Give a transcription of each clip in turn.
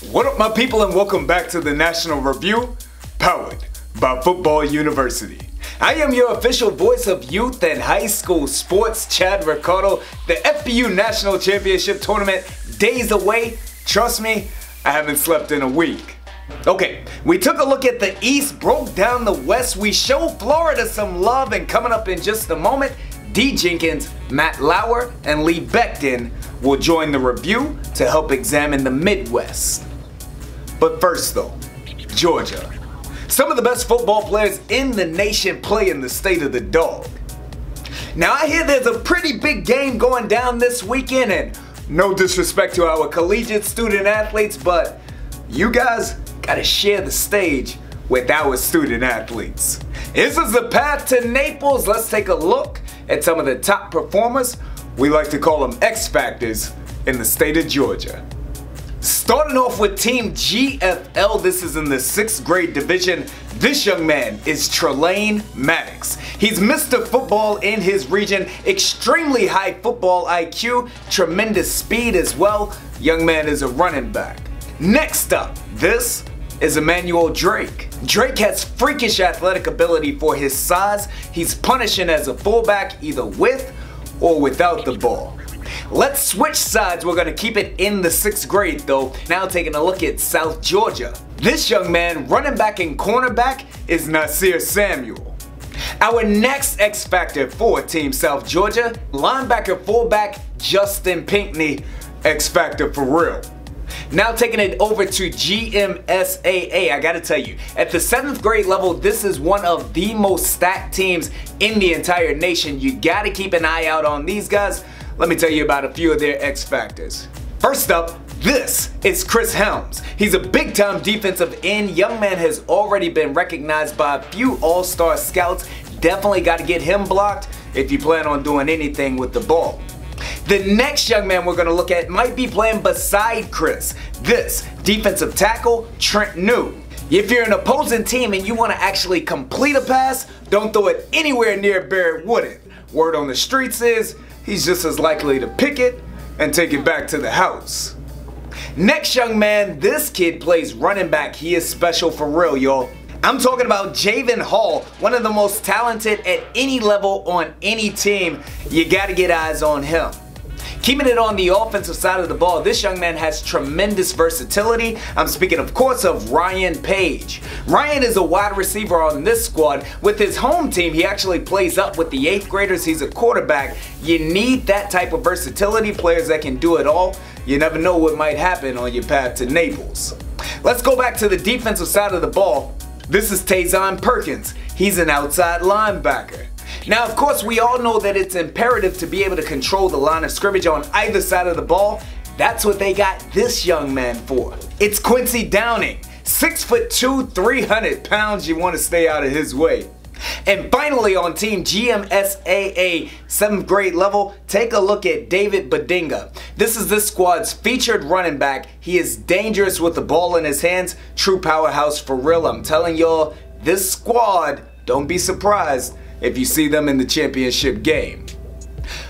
What up, my people, and welcome back to the National Review, powered by Football University. I am your official voice of youth and high school sports, Chad Ricardo. The FBU National Championship Tournament, days away. Trust me, I haven't slept in a week. Okay, we took a look at the East, broke down the West, we showed Florida some love, and coming up in just a moment, D. Jenkins, Matt Lauer, and Lee Becton will join the review to help examine the Midwest. But first though, Georgia. Some of the best football players in the nation play in the state of the dog. Now I hear there's a pretty big game going down this weekend, and no disrespect to our collegiate student athletes, but you guys gotta share the stage with our student athletes. This is the path to Naples. Let's take a look at some of the top performers. We like to call them X Factors in the state of Georgia. Starting off with Team GFL, this is in the 6th grade division. This young man is Trelane Maddox. He's Mr. Football in his region, extremely high football IQ, tremendous speed as well. Young man is a running back. Next up, this is Emmanuel Drake. Drake has freakish athletic ability for his size. He's punishing as a fullback either with or without the ball. Let's switch sides. We're going to keep it in the 6th grade though. Now taking a look at South Georgia. This young man, running back and cornerback, is Nasir Samuel. Our next X Factor for Team South Georgia, linebacker fullback Justin Pinkney, X Factor for real. Now taking it over to GMSAA, I gotta tell you, at the 7th grade level, this is one of the most stacked teams in the entire nation. You gotta keep an eye out on these guys. Let me tell you about a few of their X Factors. First up, this is Chris Helms. He's a big-time defensive end. Young man has already been recognized by a few all-star scouts. Definitely gotta get him blocked if you plan on doing anything with the ball. The next young man we're going to look at might be playing beside Chris. This defensive tackle, Trent New. If you're an opposing team and you want to actually complete a pass, don't throw it anywhere near Barrett Wooden. Word on the streets is, he's just as likely to pick it and take it back to the house. Next young man, this kid plays running back. He is special for real, y'all. I'm talking about Javen Hall, one of the most talented at any level on any team. You gotta get eyes on him. Keeping it on the offensive side of the ball, this young man has tremendous versatility. I'm speaking, of course, of Ryan Page. Ryan is a wide receiver on this squad. With his home team, he actually plays up with the 8th graders. He's a quarterback. You need that type of versatility, players that can do it all. You never know what might happen on your path to Naples. Let's go back to the defensive side of the ball. This is Tazon Perkins. He's an outside linebacker. Now, of course, we all know that it's imperative to be able to control the line of scrimmage on either side of the ball. That's what they got this young man for. It's Quincy Downing. 6'2", 300 pounds. You want to stay out of his way. And finally, on Team GMSAA 7th grade level, take a look at David Badinga. This is this squad's featured running back. He is dangerous with the ball in his hands. True powerhouse for real. I'm telling y'all, this squad, don't be surprised if you see them in the championship game.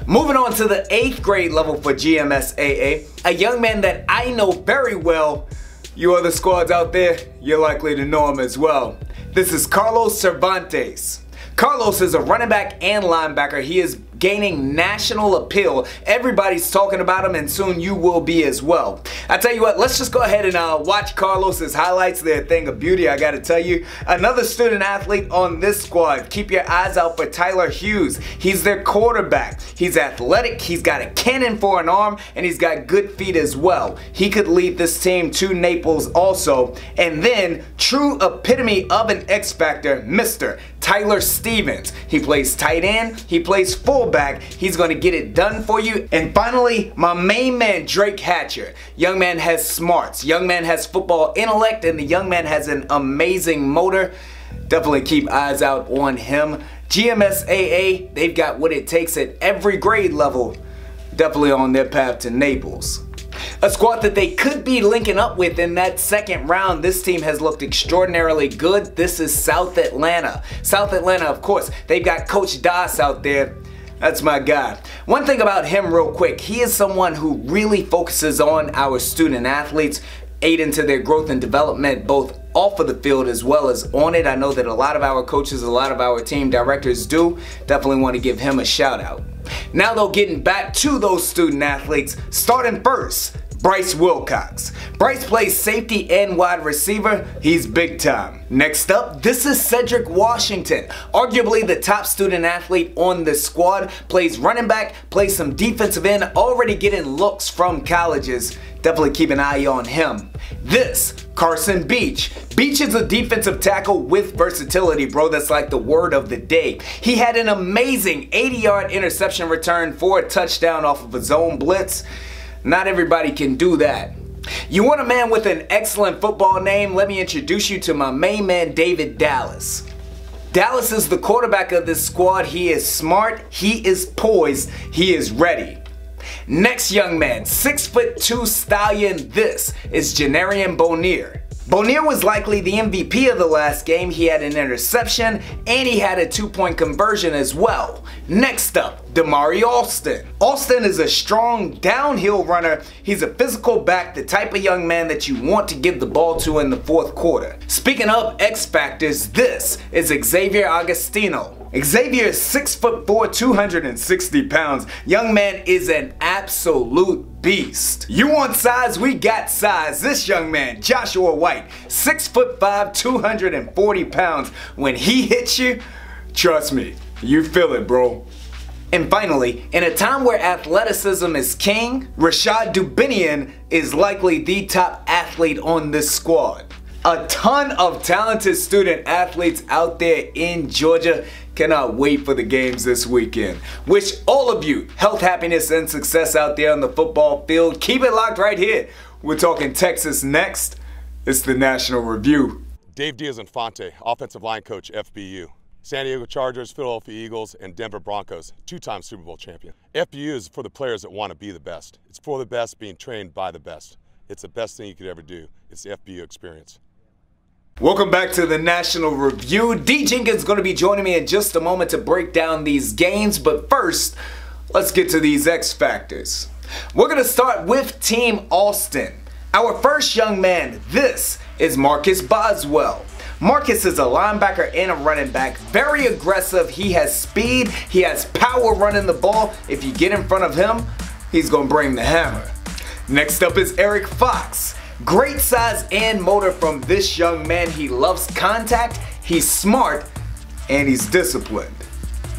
Moving on to the 8th grade level for GMSAA, a young man that I know very well. You other squads out there, you're likely to know him as well. This is Carlos Cervantes. Carlos is a running back and linebacker. He is gaining national appeal. Everybody's talking about him, and soon you will be as well. I tell you what, let's just go ahead and watch Carlos's highlights. They're a thing of beauty, I gotta tell you. Another student athlete on this squad. Keep your eyes out for Tyler Hughes. He's their quarterback. He's athletic, he's got a cannon for an arm, and he's got good feet as well. He could lead this team to Naples also. And then, true epitome of an X Factor, Mr. Tyler Stevens. He plays tight end, he plays fullback, he's going to get it done for you. And finally, my main man, Drake Hatcher. Young man has smarts, young man has football intellect, and the young man has an amazing motor. Definitely keep eyes out on him. GMSAA, they've got what it takes at every grade level. Definitely on their path to Naples. A squad that they could be linking up with in that 2nd round. This team has looked extraordinarily good. This is South Atlanta. South Atlanta, of course, they've got Coach Das out there. That's my guy. One thing about him real quick, he is someone who really focuses on our student athletes. aid into their growth and development both off of the field as well as on it. I know that a lot of our coaches, a lot of our team directors do. Definitely want to give him a shout out. Now though, getting back to those student athletes, starting first, Bryce Wilcox. Bryce plays safety and wide receiver. He's big time. Next up, this is Cedric Washington. Arguably the top student athlete on this squad. Plays running back, plays some defensive end, already getting looks from colleges. Definitely keep an eye on him. This, Carson Beach. Beach is a defensive tackle with versatility, bro. That's like the word of the day. He had an amazing 80-yard interception return for a touchdown off of a zone blitz. Not everybody can do that. You want a man with an excellent football name? Let me introduce you to my main man, David Dallas. Dallas is the quarterback of this squad. He is smart, he is poised, he is ready. Next young man, 6'2" stallion, this is Janarian Bonnier. Bonnier was likely the MVP of the last game. He had an interception and he had a 2-point conversion as well. Next up, Damari Alston. Alston is a strong downhill runner. He's a physical back, the type of young man that you want to give the ball to in the fourth quarter. Speaking of X Factors, this is Xavier Augustino. Xavier is 6'4", 260 pounds. Young man is an absolute beast. You want size? We got size. This young man, Joshua White, 6'5", 240 pounds. When he hits you, trust me, you feel it, bro. And finally, in a time where athleticism is king, Rashad Dubinian is likely the top athlete on this squad. A ton of talented student athletes out there in Georgia. Cannot wait for the games this weekend. Wish all of you health, happiness, and success out there on the football field. Keep it locked right here. We're talking Texas next. It's the National Review. Dave Diaz-Infante, offensive line coach, FBU. San Diego Chargers, Philadelphia Eagles, and Denver Broncos, 2-time Super Bowl champion. FBU is for the players that want to be the best. It's for the best being trained by the best. It's the best thing you could ever do. It's the FBU experience. Welcome back to the National Review. D. Jenkins is going to be joining me in just a moment to break down these games, but first, let's get to these X Factors. We're going to start with Team Austin. Our first young man, this is Marcus Boswell. Marcus is a linebacker and a running back, very aggressive. He has speed, he has power running the ball. If you get in front of him, he's going to bring the hammer. Next up is Eric Fox. Great size and motor from this young man. He loves contact, he's smart, and he's disciplined.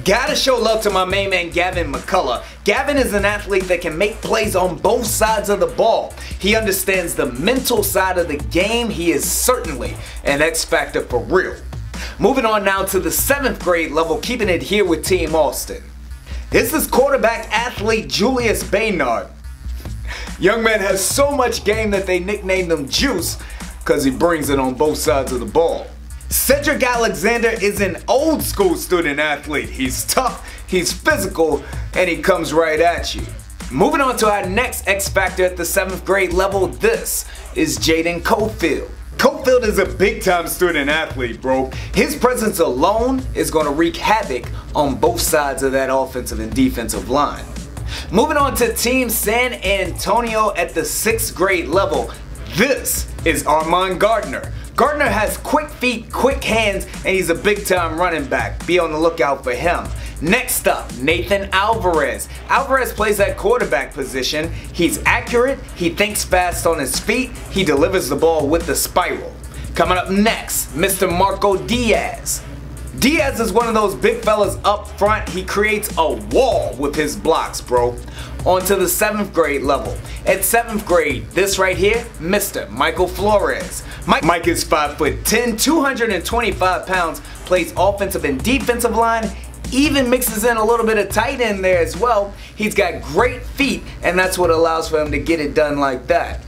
Gotta show love to my main man Gavin McCullough. Gavin is an athlete that can make plays on both sides of the ball. He understands the mental side of the game. He is certainly an X factor for real. Moving on now to the 7th grade level, keeping it here with Team Austin. This is quarterback athlete Julius Baynard. Young man has so much game that they nicknamed him Juice because he brings it on both sides of the ball. Cedric Alexander is an old school student athlete. He's tough, he's physical, and he comes right at you. Moving on to our next X Factor at the 7th grade level, this is Jaden Cofield. Cofield is a big time student athlete, bro. His presence alone is going to wreak havoc on both sides of that offensive and defensive line. Moving on to Team San Antonio at the 6th grade level, this is Armand Gardner. Gardner has quick feet, quick hands, and he's a big time running back. Be on the lookout for him. Next up, Nathan Alvarez. Alvarez plays that quarterback position. He's accurate, he thinks fast on his feet, he delivers the ball with the spiral. Coming up next, Mr. Marco Diaz. Diaz is one of those big fellas up front. He creates a wall with his blocks, bro. On to the 7th grade level. At 7th grade, this right here, Mr. Michael Flores. Mike is 5'10", 225 pounds, plays offensive and defensive line, even mixes in a little bit of tight end there as well. He's got great feet, and that's what allows for him to get it done like that.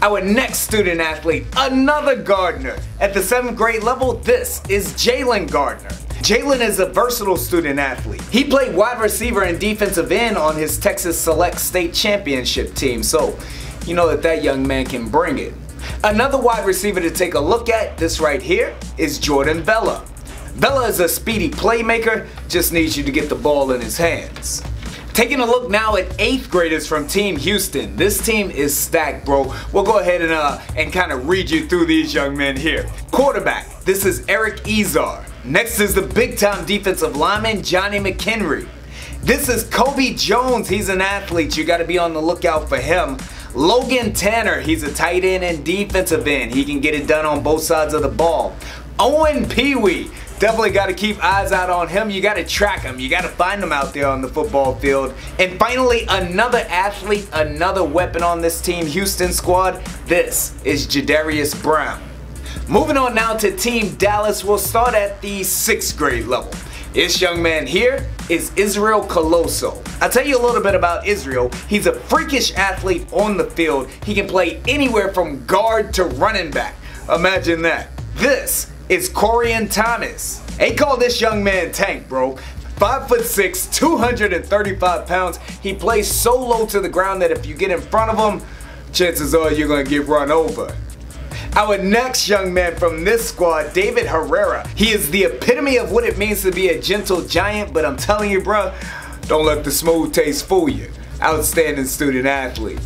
Our next student athlete, another Gardner. At the 7th grade level, this is Jalen Gardner. Jalen is a versatile student athlete. He played wide receiver and defensive end on his Texas Select State Championship team, so you know that young man can bring it. Another wide receiver to take a look at, this right here, is Jordan Bella. Bella is a speedy playmaker, just needs you to get the ball in his hands. Taking a look now at 8th graders from Team Houston. This team is stacked, bro. We'll go ahead and kind of read you through these young men here. Quarterback, this is Eric Ezar. Next is the big-time defensive lineman, Johnny McHenry. This is Kobe Jones. He's an athlete. You got to be on the lookout for him. Logan Tanner, he's a tight end and defensive end. He can get it done on both sides of the ball. Owen Pee-wee. Definitely got to keep eyes out on him. You got to track him. You got to find him out there on the football field. And finally, another athlete, another weapon on this Team Houston squad. This is Jadarius Brown. Moving on now to Team Dallas, we'll start at the 6th grade level. This young man here is Israel Coloso. I'll tell you a little bit about Israel. He's a freakish athlete on the field. He can play anywhere from guard to running back. Imagine that. This is Corian Thomas. They call this young man Tank, bro. 5'6", 235 pounds. He plays so low to the ground that if you get in front of him, chances are you're gonna get run over. Our next young man from this squad, David Herrera. He is the epitome of what it means to be a gentle giant, but I'm telling you, bro, don't let the smooth taste fool you. Outstanding student athlete.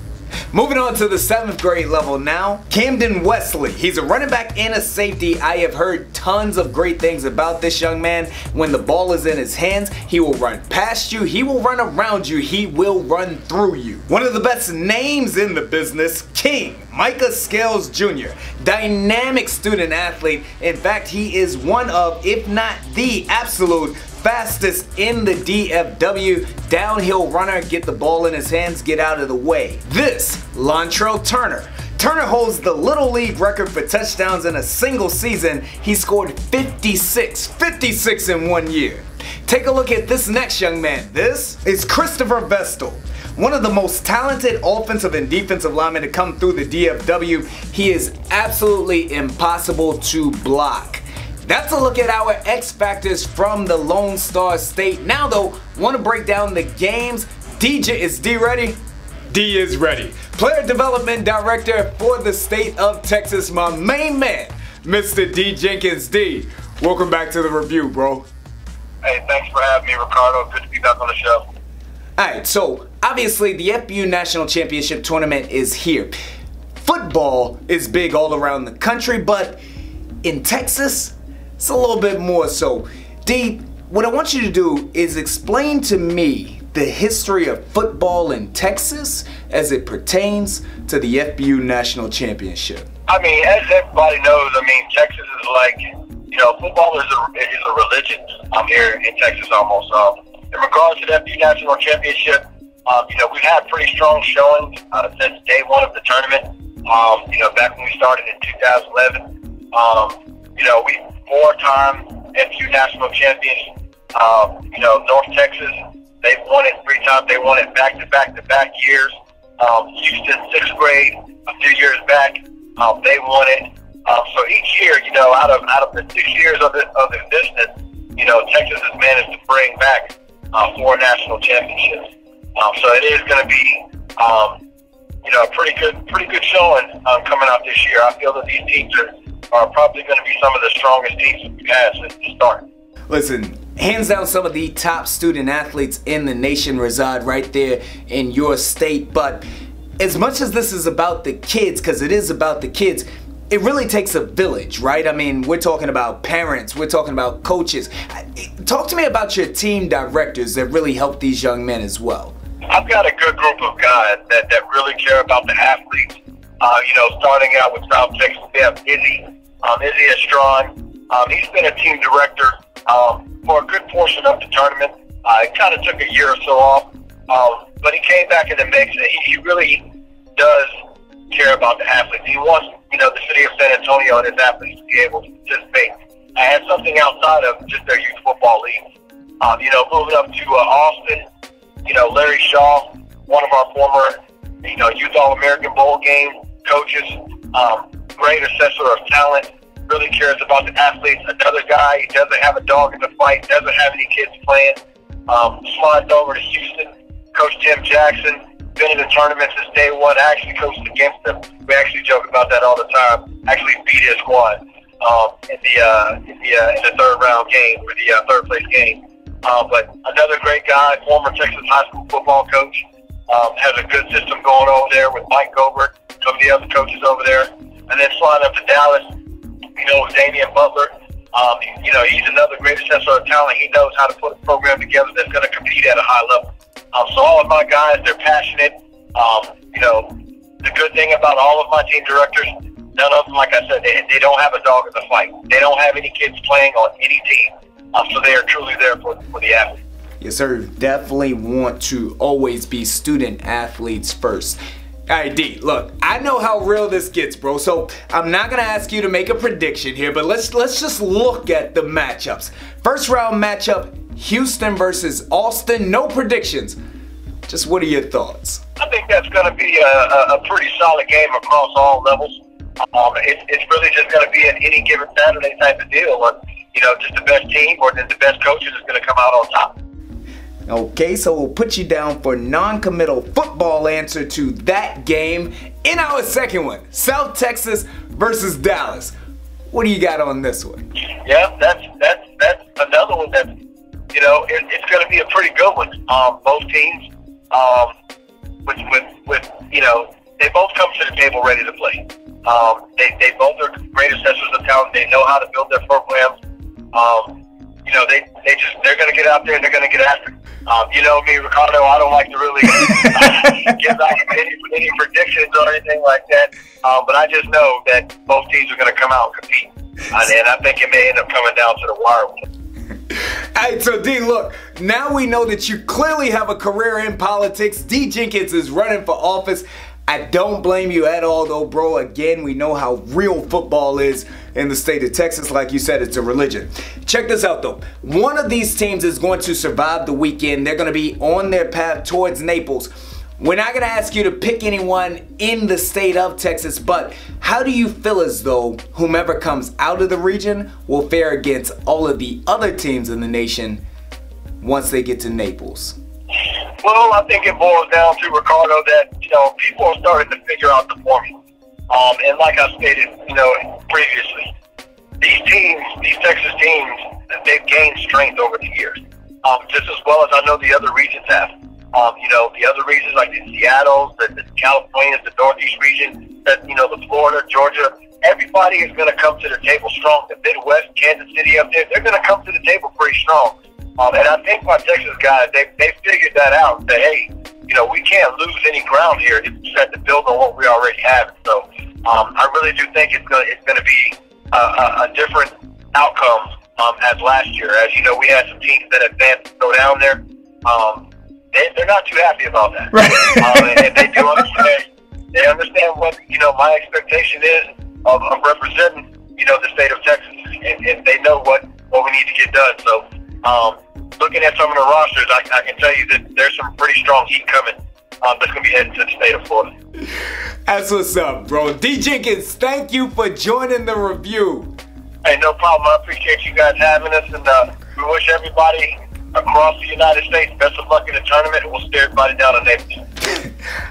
Moving on to the 7th grade level now, Camden Wesley. He's a running back and a safety. I have heard tons of great things about this young man. When the ball is in his hands, he will run past you, he will run around you, he will run through you. One of the best names in the business, King Micah Scales Jr. Dynamic student athlete. In fact, he is one of, if not the absolute fastest in the DFW. Downhill runner, get the ball in his hands, get out of the way. This, Lontrell Turner. Turner holds the Little League record for touchdowns in a single season. He scored 56 in 1 year. Take a look at this next young man. This is Christopher Vestal. One of the most talented offensive and defensive linemen to come through the DFW. He is absolutely impossible to block. That's a look at our X Factors from the Lone Star State. Now though, want to break down the games. DJ, is D ready? D is ready. Player Development Director for the state of Texas, my main man, Mr. D Jenkins. D, welcome back to the review, bro. Hey, thanks for having me, Ricardo. Good to be back on the show. Alright, so obviously the FBU National Championship Tournament is here. Football is big all around the country, but in Texas, it's a little bit more so. D, what I want you to do is explain to me the history of football in Texas as it pertains to the FBU National Championship. I mean, as everybody knows, Texas is like, football is a religion here in Texas almost. In regards to the FBU National Championship, we've had pretty strong showings since day one of the tournament. Back when we started in 2011, we 4-time FBU National Champions. North Texas, they've won it 3 times. They won it back-to-back years. Houston, 6th grade, a few years back, they won it. So each year, out of the 6 years of existence, Texas has managed to bring back 4 national championships. So it is going to be, a pretty good showing coming out this year. I feel that these teams are probably going to be some of the strongest teams that we've had since the start. Listen, hands down, some of the top student athletes in the nation reside right there in your state. But as much as this is about the kids, because it is about the kids, it really takes a village, right? I mean, we're talking about parents, we're talking about coaches. Talk to me about your team directors that really help these young men as well. I've got a good group of guys that really care about the athletes. Starting out with South Texas, we have Izzy Estron. He's been a team director for a good portion of the tournament. It kind of took a year or so off, but he came back in the mix, and he really does care about the athletes. He wants, the city of San Antonio and its athletes to be able to participate and something outside of just their youth football leagues. Moving up to Austin, Larry Shaw, one of our former, Youth All-American Bowl game coaches, great assessor of talent, really cares about the athletes. Another guy, he doesn't have a dog in the fight, doesn't have any kids playing. Slides over to Houston, Coach Tim Jackson, been in the tournament since day one. I actually coached against him. We actually joke about that all the time. Actually beat his squad in the 3rd round game, or the 3rd place game. But another great guy, former Texas high school football coach, has a good system going over there with Mike Gobert, some of the other coaches over there. And then flying up to Dallas, with Damian Butler. He's another great assessor of talent. He knows how to put a program together that's going to compete at a high level. So all of my guys, they're passionate. The good thing about all of my team directors, none of them, like I said, they don't have a dog in the fight. They don't have any kids playing on any team. So they are truly there for the athletes. Yes, sir. Definitely want to always be student athletes first. All right, D, look, I know how real this gets, bro, so I'm not going to ask you to make a prediction here, but let's just look at the matchups. First round matchup, Houston versus Austin. No predictions. Just what are your thoughts? I think that's going to be a pretty solid game across all levels. It's really just going to be an any given Saturday type of deal. Just the best team or then the best coaches is going to come out on top. Okay, so we'll put you down for non-committal football answer to that game. In our second one, South Texas versus Dallas. What do you got on this one? Yeah, that's another one that, it's going to be a pretty good one. Both teams, they both come to the table ready to play. They both are great assessors of talent. They know how to build their programs. They're going to get out there and they're going to get after it. Me, Ricardo, I don't like to really give out any predictions or anything like that. But I just know that both teams are going to come out and compete. And I think it may end up coming down to the wire. All right, so D, look, now we know that you clearly have a career in politics. D. Jenkins is running for office. I don't blame you at all though, bro. Again, we know how real football is in the state of Texas. Like you said, it's a religion. Check this out though. One of these teams is going to survive the weekend. They're going to be on their path towards Naples. We're not going to ask you to pick anyone in the state of Texas, but how do you feel as though whomever comes out of the region will fare against all of the other teams in the nation once they get to Naples? Well, I think it boils down to, Ricardo, that, people are starting to figure out the formula. And like I stated, previously, these Texas teams, they've gained strength over the years. Just as well as I know the other regions have. The other regions like the Seattle's, the Californians, the Northeast region, the Florida, Georgia, everybody is going to come to the table strong. The Midwest, Kansas City up there, they're going to come to the table pretty strong. And I think my Texas guys, they figured that out. That, hey, we can't lose any ground here. It's set to build on what we already have. So I really do think it's going to be a different outcome as last year. As you know, we had some teams that advanced to go down there. They're not too happy about that. Right. And they do understand. They understand what my expectation is of representing the state of Texas, and they know what we need to get done. So. Looking at some of the rosters, I can tell you that there's some pretty strong heat coming that's going to be heading to the state of Florida. That's what's up, bro. D. Jenkins, thank you for joining the review. Hey, no problem. I appreciate you guys having us, and we wish everybody across the United States best of luck in the tournament, and we'll stare everybody down on Naples.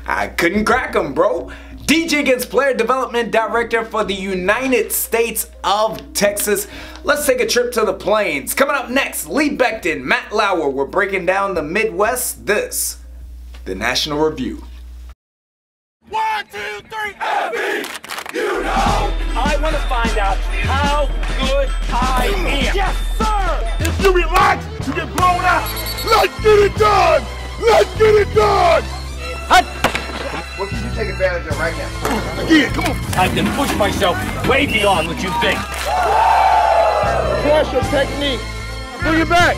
I couldn't crack them, bro. D. Jenkins, Player Development Director for the United States of Texas. Let's take a trip to the Plains. Coming up next, Lee Becton, Matt Lauer. We're breaking down the Midwest. This, the National Review. 1, 2, 3, FBU! I want to find out how good I am. Yes, sir! If you relax, you get blown out. Let's get it done! Let's get it done! What can you take advantage of right now? Again, come on. I can push myself way beyond what you think. Trust your technique. Bring it back.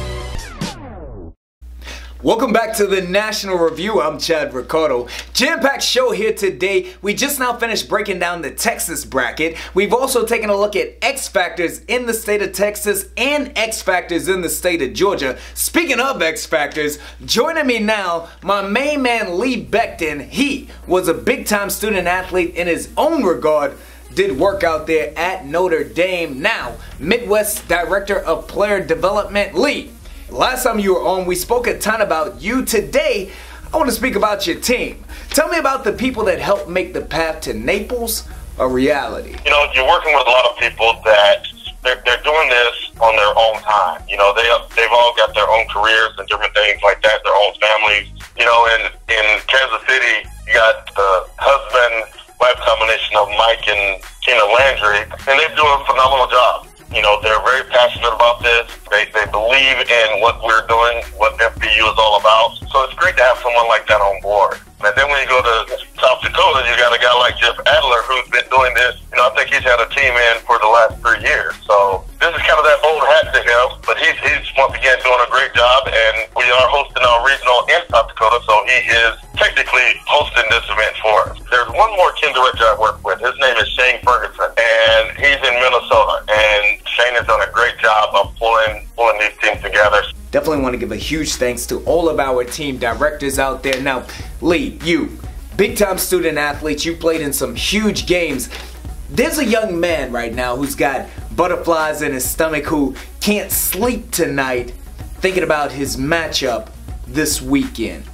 Welcome back to the National Review. I'm Chad Ricardo. Jam-packed show here today. We just now finished breaking down the Texas bracket. We've also taken a look at X Factors in the state of Texas and X Factors in the state of Georgia. Speaking of X Factors, joining me now, my main man Lee Becton. He was a big-time student athlete in his own regard. Did work out there at Notre Dame. Now, Midwest Director of Player Development. Lee, last time you were on, we spoke a ton about you. Today, I want to speak about your team. Tell me about the people that helped make the path to Naples a reality. You're working with a lot of people that they're doing this on their own time. You know, they've all got their own careers and different things like that, their own families. You know, in Kansas City, you got the husband-wife combination of Mike and Tina Landry, and they do a phenomenal job. You know, they're very passionate about this. They believe in what we're doing, what FBU is all about. So it's great to have someone like that on board. And then when you go to South Dakota, you got a guy like Jeff Adler who's been doing this. You know, I think he's had a team in for the last 3 years. So this is kind of that old hat to him. But he's once again doing a great job. And we are hosting our regional in South Dakota, so he is technically hosting this event for us. There's one more team director I work with. His name is Shane Ferguson, and he's in Minnesota. And Shane has done a great job of pulling these teams together. Definitely want to give a huge thanks to all of our team directors out there. Now, Lee, you, big-time student athlete, you played in some huge games. There's a young man right now who's got butterflies in his stomach who can't sleep tonight thinking about his matchup this weekend.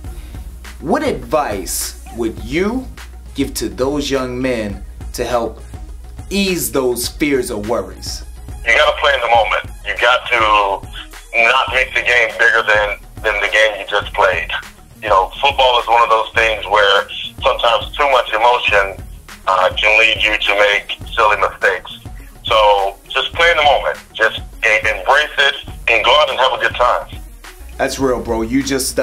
What advice would you give to those young men to help ease those fears or worries? You got to play in the moment. You got to not make the game bigger than the game you just played. You know, football is one of those things where sometimes too much emotion can lead you to make silly mistakes. So just play in the moment. Just embrace it and go out and have a good time. That's real, bro. You just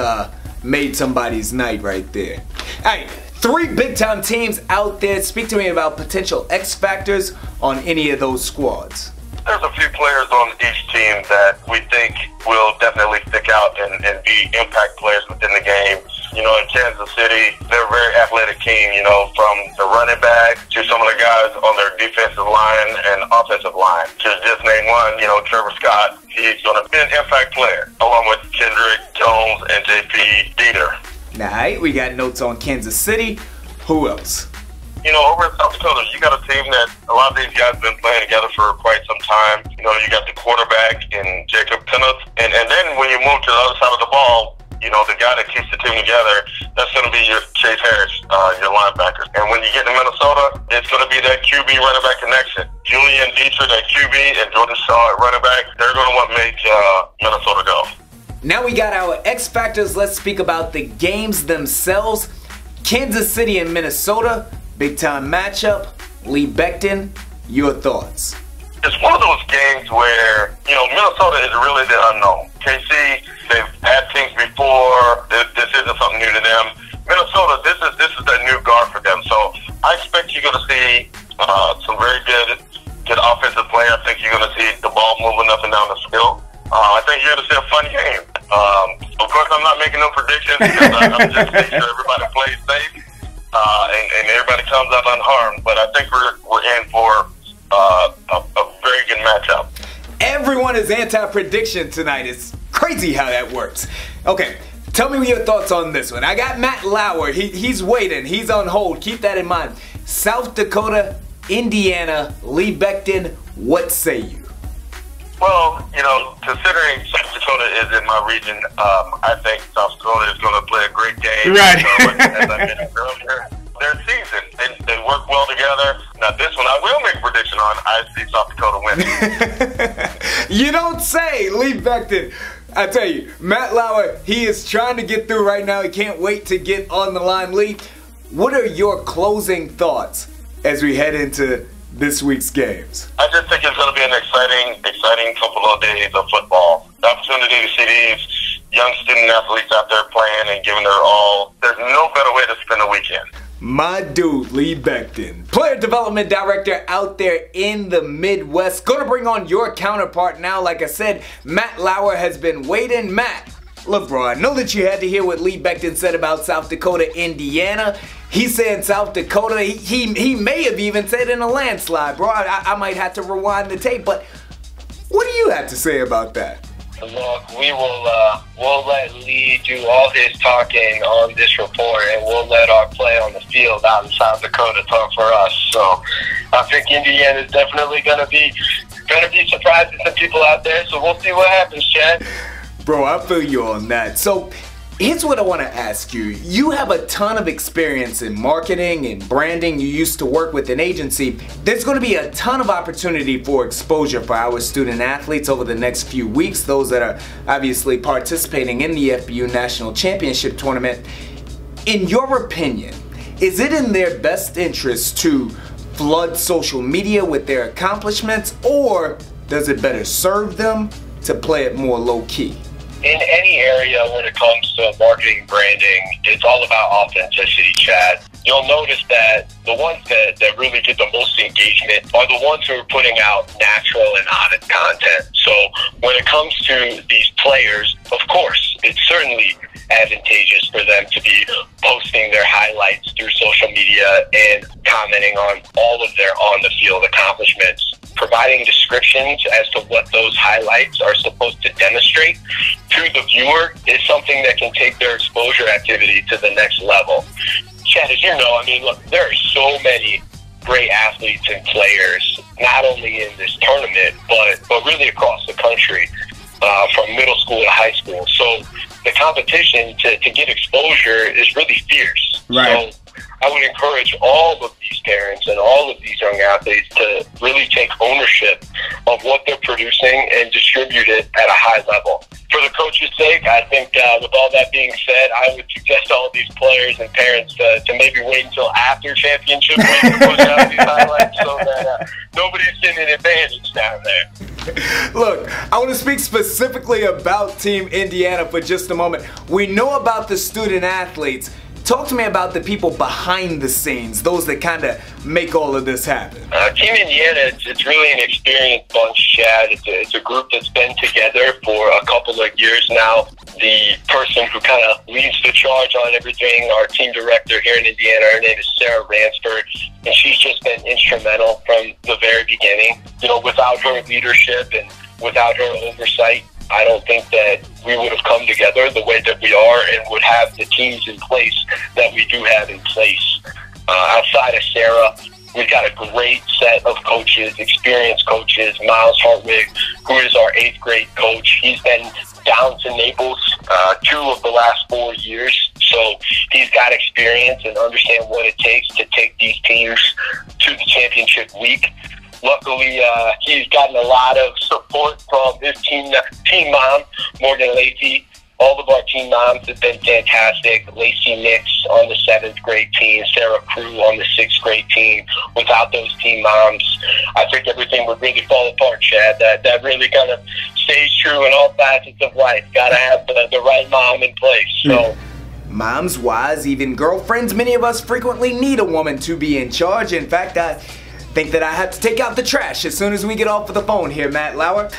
made somebody's night right there. Hey, 3 big-time teams out there. Speak to me about potential X factors on any of those squads. There's a few players on each team that we think will definitely stick out and be impact players within the game. You know, in Kansas City, they're a very athletic team, you know, from the running back to some of the guys on their defensive line and offensive line. To just name one, you know, Trevor Scott, he's going to be an impact player, along with Kendrick Jones and JP Dieter. All right, we got notes on Kansas City. Who else? You know, over in South Dakota, you got a team that a lot of these guys have been playing together for quite some time. You know, you got the quarterback in Jacob Kenneth. And then when you move to the other side of the ball, you know, the guy that keeps the team together, that's going to be your Chase Harris, your linebacker. And when you get to Minnesota, it's going to be that QB running back connection. Julian Dietrich at QB and Jordan Shaw at running back. They're going to want to make Minnesota go. Now we got our X factors. Let's speak about the games themselves. Kansas City and Minnesota. Big time matchup. Lee Becton, your thoughts? It's one of those games where, you know, Minnesota is really the unknown. KC, they've had teams before. This isn't something new to them. Minnesota, this is the new guard for them. So I expect you're going to see some very good offensive play. I think you're going to see the ball moving up and down the field. I think you're going to see a fun game. Of course, I'm not making no predictions because I'm just making sure everybody plays safe. And everybody comes out unharmed, but I think we're in for a very good matchup. Everyone is anti-prediction tonight. It's crazy how that works. Okay, tell me your thoughts on this one. I got Matt Lauer. He's waiting. He's on hold. Keep that in mind. South Dakota, Indiana, Lee Becton, what say you? Well, you know, considering South Dakota is in my region, I think South Dakota is going to play a great game. Right. As I mentioned earlier, they're seasoned. They work well together. Now, this one I will make a prediction on. I see South Dakota winning. You don't say, Lee Becton. I tell you, Matt Lauer, he is trying to get through right now. He can't wait to get on the line. Lee, what are your closing thoughts as we head into this week's games? I just think it's going to be an exciting couple of days of football. The opportunity to see these young student athletes out there playing and giving their all. There's no better way to spend a weekend. My dude, Lee Becton, player development director out there in the Midwest. Gonna bring on your counterpart now. Like I said, Matt Lauer has been waiting. Matt, look, bro, I know that you had to hear what Lee Becton said about South Dakota, Indiana. He said South Dakota, he may have even said in a landslide, bro. I might have to rewind the tape, but what do you have to say about that? Look, we'll let Lee do all his talking on this report, and we'll let our play on the field out in South Dakota talk for us. So I think Indiana is definitely going to be surprising some people out there. So we'll see what happens, Chad. Bro, I feel you on that. So Here's what I want to ask you. You have a ton of experience in marketing and branding. You used to work with an agency. There's going to be a ton of opportunity for exposure for our student athletes over the next few weeks, those that are obviously participating in the FBU National Championship Tournament. In your opinion, is it in their best interest to flood social media with their accomplishments, or does it better serve them to play it more low-key? In any area when it comes to marketing, branding, it's all about authenticity, Chad. You'll notice that the ones that really get the most engagement are the ones who are putting out natural and honest content. So when it comes to these players, of course, it's certainly advantageous for them to be posting their highlights through social media and commenting on all of their on-the-field accomplishments, providing descriptions as to what those highlights are supposed to demonstrate to the viewer is something that can take their exposure activity to the next level. Chad, as you know, I mean, look, there are so many great athletes and players, not only in this tournament, but really across the country, from middle school to high school. So the competition to get exposure is really fierce. Right. So I would encourage all of these parents and all of these young athletes to really take ownership of what they're producing and distribute it at a high level. For the coach's sake, I think with all that being said, I would suggest all of these players and parents to maybe wait until after championship week to push out these highlights so that nobody's getting an advantage down there. Look, I want to speak specifically about Team Indiana for just a moment. We know about the student athletes. Talk to me about the people behind the scenes, those that kind of make all of this happen. Team Indiana, it's really an experienced bunch, Chad. It's a group that's been together for a couple of years now. The person who kind of leads the charge on everything, our team director here in Indiana, her name is Sarah Ransford, and she's just been instrumental from the very beginning. You know, without her leadership and without her oversight, I don't think that we would have come together the way that we are and would have the teams in place that we do have in place. Outside of Sarah, we've got a great set of coaches, experienced coaches. Miles Hartwig, who is our 8th grade coach, he's been down to Naples 2 of the last 4 years. So he's got experience and understands what it takes to take these teams to the championship week. Luckily, he's gotten a lot of support from his team mom, Morgan Lacey. All of our team moms have been fantastic. Lacey Nix on the 7th grade team, Sarah Crew on the 6th grade team. Without those team moms, I think everything would really fall apart, Chad. That really kind of stays true in all facets of life. Got to have the right mom in place. So. Moms, wives, even girlfriends, many of us frequently need a woman to be in charge. In fact, I think that I have to take out the trash as soon as we get off of the phone here, Matt Lauer.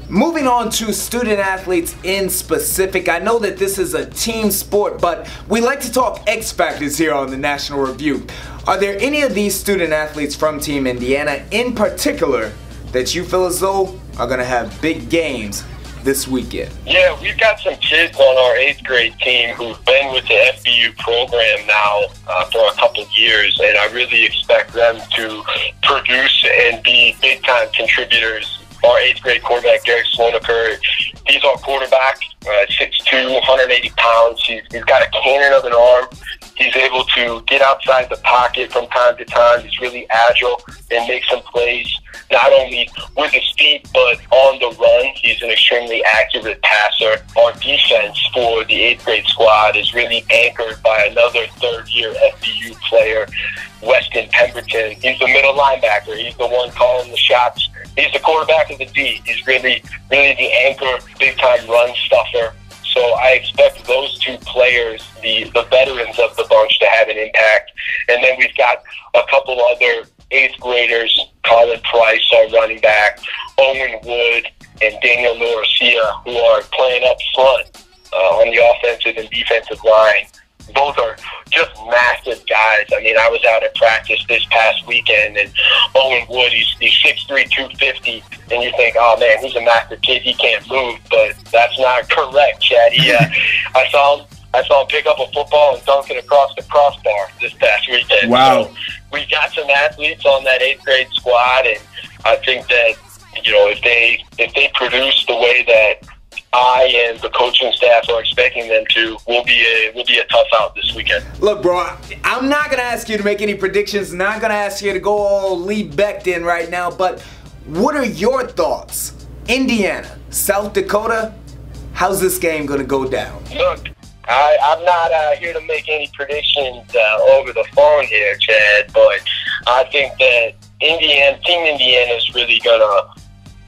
Moving on to student athletes in specific, I know that this is a team sport, but we like to talk X factors here on the National Review. Are there any of these student athletes from Team Indiana in particular that you feel as though are going to have big games this weekend? Yeah, we've got some kids on our 8th grade team who've been with the FBU program now for a couple of years, and I really expect them to produce and be big-time contributors. Our 8th grade quarterback, Derek Slonaker, he's our quarterback, 6'2", 180 pounds. He's got a cannon of an arm. He's able to get outside the pocket from time to time. He's really agile and makes some plays, not only with his feet, but on the run. He's an extremely accurate passer. Our defense for the 8th grade squad is really anchored by another 3rd-year FBU player, Weston Pemberton. He's the middle linebacker. He's the one calling the shots. He's the quarterback of the D. He's really the anchor, big-time run stuffer. So I expect those 2 players, the veterans of the bunch, to have an impact. And then we've got a couple other 8th graders, Colin Price, our running back, Owen Wood, and Daniel Norcia, who are playing up front on the offensive and defensive line. Both are just massive guys. I mean, I was out at practice this past weekend, and Owen Wood, he's 6'3", 250, and you think, oh man, he's a massive kid, he can't move, but that's not correct, Chad. I saw him pick up a football and dunk it across the crossbar this past weekend. Wow. So we got some athletes on that 8th grade squad, and I think that, you know, if they produce the way that I and the coaching staff are expecting them to will be a tough out this weekend. Look, bro, I'm not going to ask you to make any predictions, not going to ask you to go all Lee Becton right now, but what are your thoughts? Indiana, South Dakota, how's this game going to go down? Look, I'm not here to make any predictions over the phone here, Chad, but I think that Team Indiana is really going to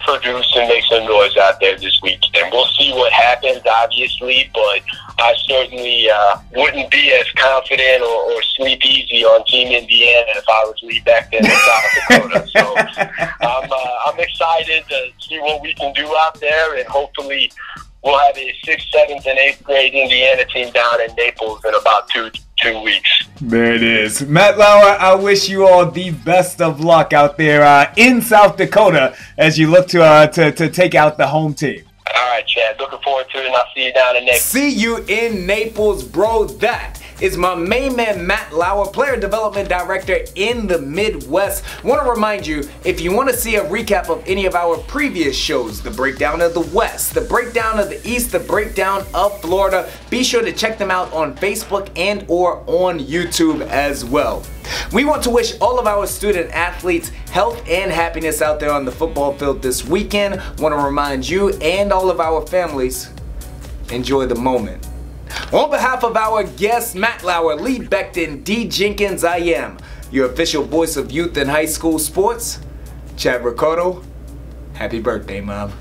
produce and make some noise out there this weekend. We'll see what happens, obviously, but I certainly wouldn't be as confident or sleep easy on Team Indiana if I was Lee Becton in South Dakota. So I'm excited to see what we can do out there, and hopefully we'll have a 6th, 7th, and 8th grade Indiana team down in Naples in about two weeks. There it is. Matt Lauer, I wish you all the best of luck out there in South Dakota as you look to take out the home team. All right, Chad. Looking forward to it, and I'll see you down in Naples. See you in Naples, bro. That is my main man, Matt Lauer, Player Development Director in the Midwest. Want to remind you, if you want to see a recap of any of our previous shows, the breakdown of the West, the breakdown of the East, the breakdown of Florida, be sure to check them out on Facebook and or on YouTube as well. We want to wish all of our student athletes health and happiness out there on the football field this weekend. Want to remind you and all of our families, enjoy the moment. On behalf of our guests, Matt Lauer, Lee Becton, D. Jenkins, I am your official voice of youth and high school sports, Chad Ricardo. Happy birthday, Mom.